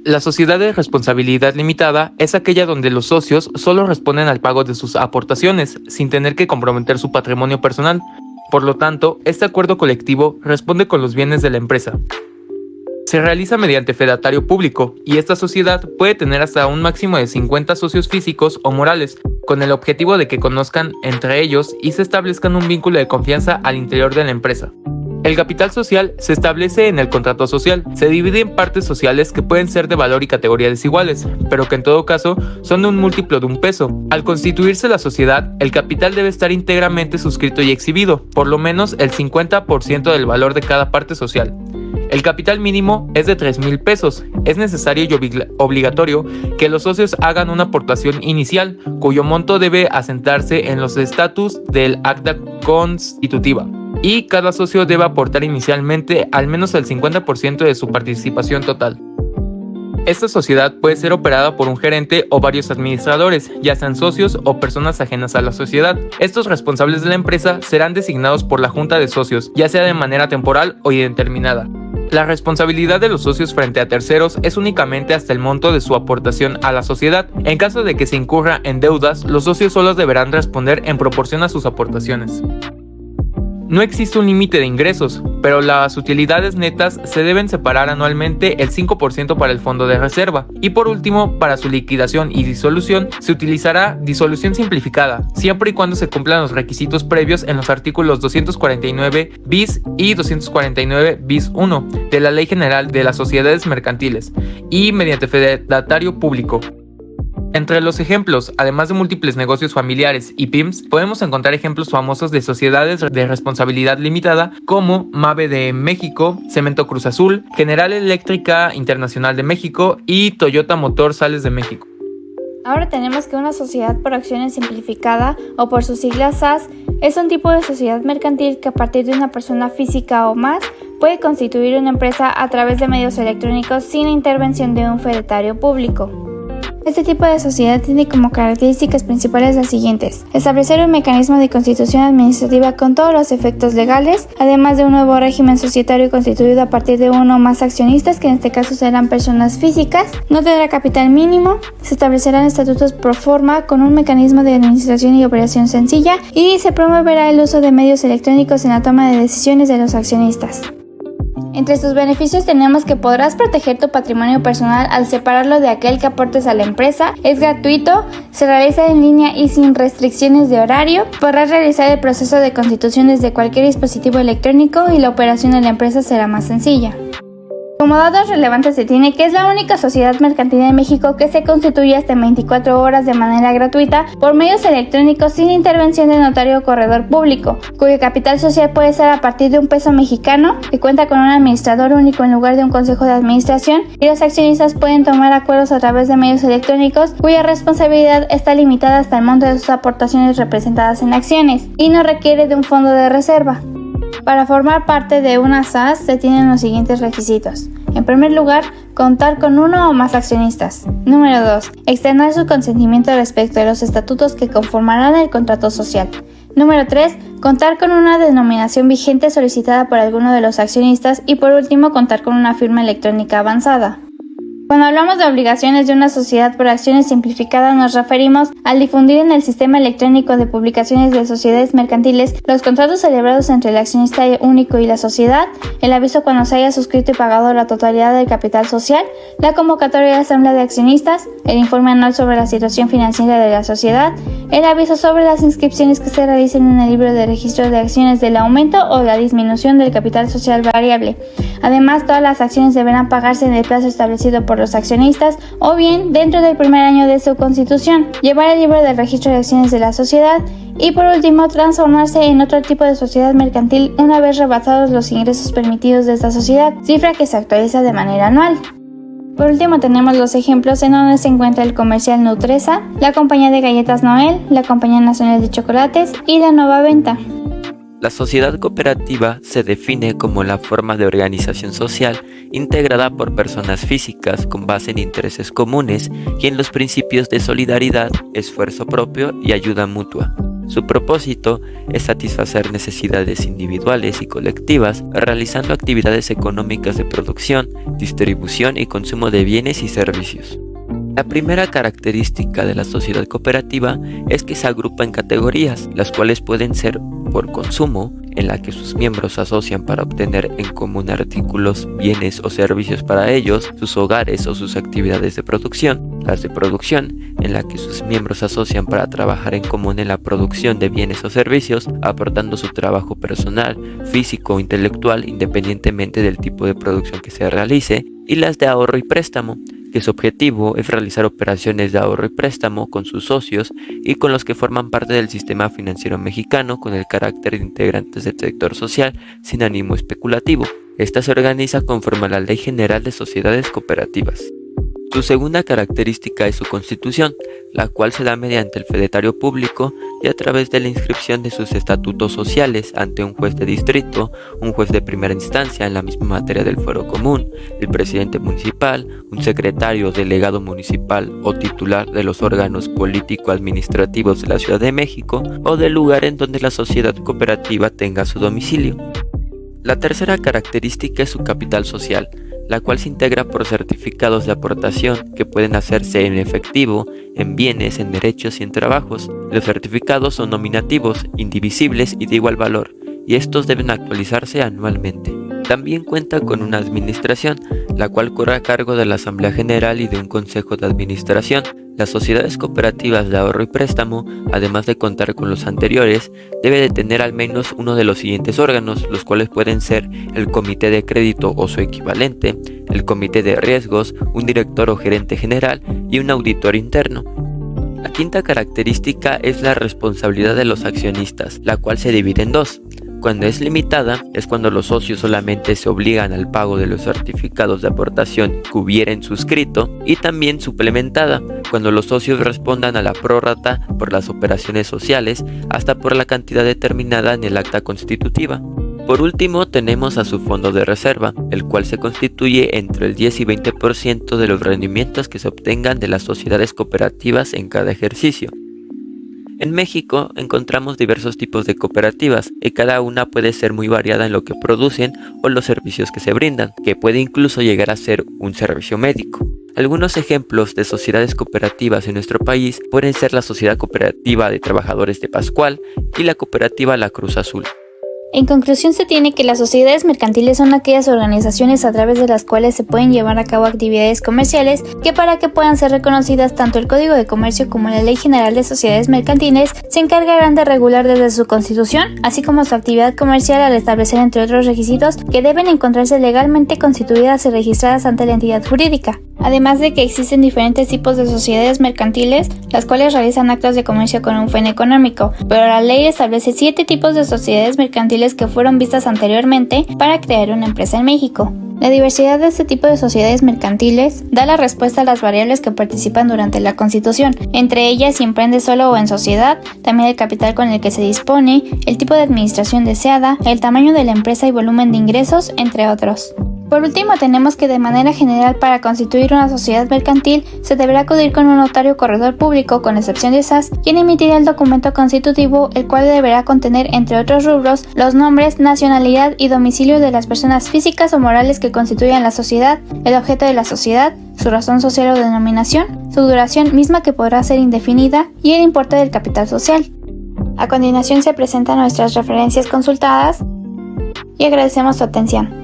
La sociedad de responsabilidad limitada es aquella donde los socios solo responden al pago de sus aportaciones, sin tener que comprometer su patrimonio personal. Por lo tanto, este acuerdo colectivo responde con los bienes de la empresa. Se realiza mediante fedatario público, y esta sociedad puede tener hasta un máximo de 50 socios físicos o morales, con el objetivo de que conozcan entre ellos y se establezcan un vínculo de confianza al interior de la empresa. El capital social se establece en el contrato social. Se divide en partes sociales que pueden ser de valor y categoría desiguales, pero que en todo caso son de un múltiplo de un peso. Al constituirse la sociedad, el capital debe estar íntegramente suscrito y exhibido, por lo menos el 50% del valor de cada parte social. El capital mínimo es de 3,000 pesos. Es necesario y obligatorio que los socios hagan una aportación inicial, cuyo monto debe asentarse en los estatus del acta constitutiva. Y cada socio debe aportar inicialmente al menos el 50% de su participación total. Esta sociedad puede ser operada por un gerente o varios administradores, ya sean socios o personas ajenas a la sociedad. Estos responsables de la empresa serán designados por la junta de socios, ya sea de manera temporal o indeterminada. La responsabilidad de los socios frente a terceros es únicamente hasta el monto de su aportación a la sociedad. En caso de que se incurra en deudas, los socios solos deberán responder en proporción a sus aportaciones. No existe un límite de ingresos, pero las utilidades netas se deben separar anualmente el 5% para el fondo de reserva. Y por último, para su liquidación y disolución, se utilizará disolución simplificada, siempre y cuando se cumplan los requisitos previos en los artículos 249 bis y 249 bis 1 de la Ley General de las Sociedades Mercantiles, y mediante fedatario público. Entre los ejemplos, además de múltiples negocios familiares y pymes, podemos encontrar ejemplos famosos de sociedades de responsabilidad limitada como Mave de México, Cemento Cruz Azul, General Eléctrica Internacional de México y Toyota Motor Sales de México. Ahora tenemos que una sociedad por acciones simplificada, o por sus siglas SAS, es un tipo de sociedad mercantil que a partir de una persona física o más puede constituir una empresa a través de medios electrónicos sin la intervención de un fedatario público. Este tipo de sociedad tiene como características principales las siguientes: establecer un mecanismo de constitución administrativa con todos los efectos legales, además de un nuevo régimen societario constituido a partir de uno o más accionistas, que en este caso serán personas físicas, no tendrá capital mínimo, se establecerán estatutos pro forma con un mecanismo de administración y operación sencilla, y se promoverá el uso de medios electrónicos en la toma de decisiones de los accionistas. Entre sus beneficios tenemos que podrás proteger tu patrimonio personal al separarlo de aquel que aportes a la empresa, es gratuito, se realiza en línea y sin restricciones de horario, podrás realizar el proceso de constitución desde cualquier dispositivo electrónico y la operación de la empresa será más sencilla. Como datos relevantes se tiene que es la única sociedad mercantil en México que se constituye hasta 24 horas de manera gratuita por medios electrónicos sin intervención de notario o corredor público, cuyo capital social puede ser a partir de $1 mexicano, que cuenta con un administrador único en lugar de un consejo de administración, y los accionistas pueden tomar acuerdos a través de medios electrónicos cuya responsabilidad está limitada hasta el monto de sus aportaciones representadas en acciones y no requiere de un fondo de reserva. Para formar parte de una SAS se tienen los siguientes requisitos. En primer lugar, contar con uno o más accionistas. Número 2. Externar su consentimiento respecto a los estatutos que conformarán el contrato social. Número 3. Contar con una denominación vigente solicitada por alguno de los accionistas. Y por último, contar con una firma electrónica avanzada. Cuando hablamos de obligaciones de una sociedad por acciones simplificada, nos referimos al difundir en el sistema electrónico de publicaciones de sociedades mercantiles los contratos celebrados entre el accionista único y la sociedad, el aviso cuando se haya suscrito y pagado la totalidad del capital social, la convocatoria de asamblea de accionistas, el informe anual sobre la situación financiera de la sociedad, el aviso sobre las inscripciones que se realicen en el libro de registro de acciones del aumento o la disminución del capital social variable. Además, todas las acciones deberán pagarse en el plazo establecido por los accionistas o bien dentro del primer año de su constitución, llevar el libro del registro de acciones de la sociedad y por último transformarse en otro tipo de sociedad mercantil una vez rebasados los ingresos permitidos de esta sociedad, cifra que se actualiza de manera anual. Por último tenemos los ejemplos en donde se encuentra el comercial Nutresa, la compañía de galletas Noel, la compañía nacional de chocolates y la Nueva Venta. La sociedad cooperativa se define como la forma de organización social integrada por personas físicas con base en intereses comunes y en los principios de solidaridad, esfuerzo propio y ayuda mutua. Su propósito es satisfacer necesidades individuales y colectivas, realizando actividades económicas de producción, distribución y consumo de bienes y servicios. La primera característica de la sociedad cooperativa es que se agrupa en categorías, las cuales pueden ser por consumo, en la que sus miembros se asocian para obtener en común artículos, bienes o servicios para ellos, sus hogares o sus actividades de producción; las de producción, en la que sus miembros se asocian para trabajar en común en la producción de bienes o servicios, aportando su trabajo personal, físico o intelectual independientemente del tipo de producción que se realice; y las de ahorro y préstamo, que su objetivo es realizar operaciones de ahorro y préstamo con sus socios y con los que forman parte del sistema financiero mexicano con el carácter de integrantes del sector social sin ánimo especulativo. Esta se organiza conforme a la Ley General de Sociedades Cooperativas. Su segunda característica es su constitución, la cual se da mediante el fedatario público y a través de la inscripción de sus estatutos sociales ante un juez de distrito, un juez de primera instancia en la misma materia del fuero común, el presidente municipal, un secretario delegado municipal o titular de los órganos político-administrativos de la Ciudad de México o del lugar en donde la sociedad cooperativa tenga su domicilio. La tercera característica es su capital social, la cual se integra por certificados de aportación que pueden hacerse en efectivo, en bienes, en derechos y en trabajos. Los certificados son nominativos, indivisibles y de igual valor, y estos deben actualizarse anualmente. También cuenta con una administración, la cual corre a cargo de la Asamblea General y de un Consejo de Administración. Las sociedades cooperativas de ahorro y préstamo, además de contar con los anteriores, debe de tener al menos uno de los siguientes órganos, los cuales pueden ser el comité de crédito o su equivalente, el comité de riesgos, un director o gerente general y un auditor interno. La quinta característica es la responsabilidad de los accionistas, la cual se divide en dos. Cuando es limitada, es cuando los socios solamente se obligan al pago de los certificados de aportación que hubieran suscrito, y también suplementada, cuando los socios respondan a la prórrata por las operaciones sociales hasta por la cantidad determinada en el acta constitutiva. Por último, tenemos a su fondo de reserva, el cual se constituye entre el 10 y 20% de los rendimientos que se obtengan de las sociedades cooperativas en cada ejercicio. En México encontramos diversos tipos de cooperativas y cada una puede ser muy variada en lo que producen o los servicios que se brindan, que puede incluso llegar a ser un servicio médico. Algunos ejemplos de sociedades cooperativas en nuestro país pueden ser la Sociedad Cooperativa de Trabajadores de Pascual y la Cooperativa La Cruz Azul. En conclusión, se tiene que las sociedades mercantiles son aquellas organizaciones a través de las cuales se pueden llevar a cabo actividades comerciales que, para que puedan ser reconocidas, tanto el Código de Comercio como la Ley General de Sociedades Mercantiles se encargarán de regular desde su constitución, así como su actividad comercial, al establecer, entre otros requisitos, que deben encontrarse legalmente constituidas y registradas ante la entidad jurídica. Además de que existen diferentes tipos de sociedades mercantiles, las cuales realizan actos de comercio con un fin económico, pero la ley establece 7 tipos de sociedades mercantiles que fueron vistas anteriormente para crear una empresa en México. La diversidad de este tipo de sociedades mercantiles da la respuesta a las variables que participan durante la Constitución, entre ellas si emprende solo o en sociedad, también el capital con el que se dispone, el tipo de administración deseada, el tamaño de la empresa y volumen de ingresos, entre otros. Por último, tenemos que de manera general, para constituir una sociedad mercantil se deberá acudir con un notario corredor público, con excepción de SAS, quien emitirá el documento constitutivo, el cual deberá contener, entre otros rubros, los nombres, nacionalidad y domicilio de las personas físicas o morales que constituyan la sociedad, el objeto de la sociedad, su razón social o denominación, su duración misma que podrá ser indefinida y el importe del capital social. A continuación se presentan nuestras referencias consultadas y agradecemos su atención.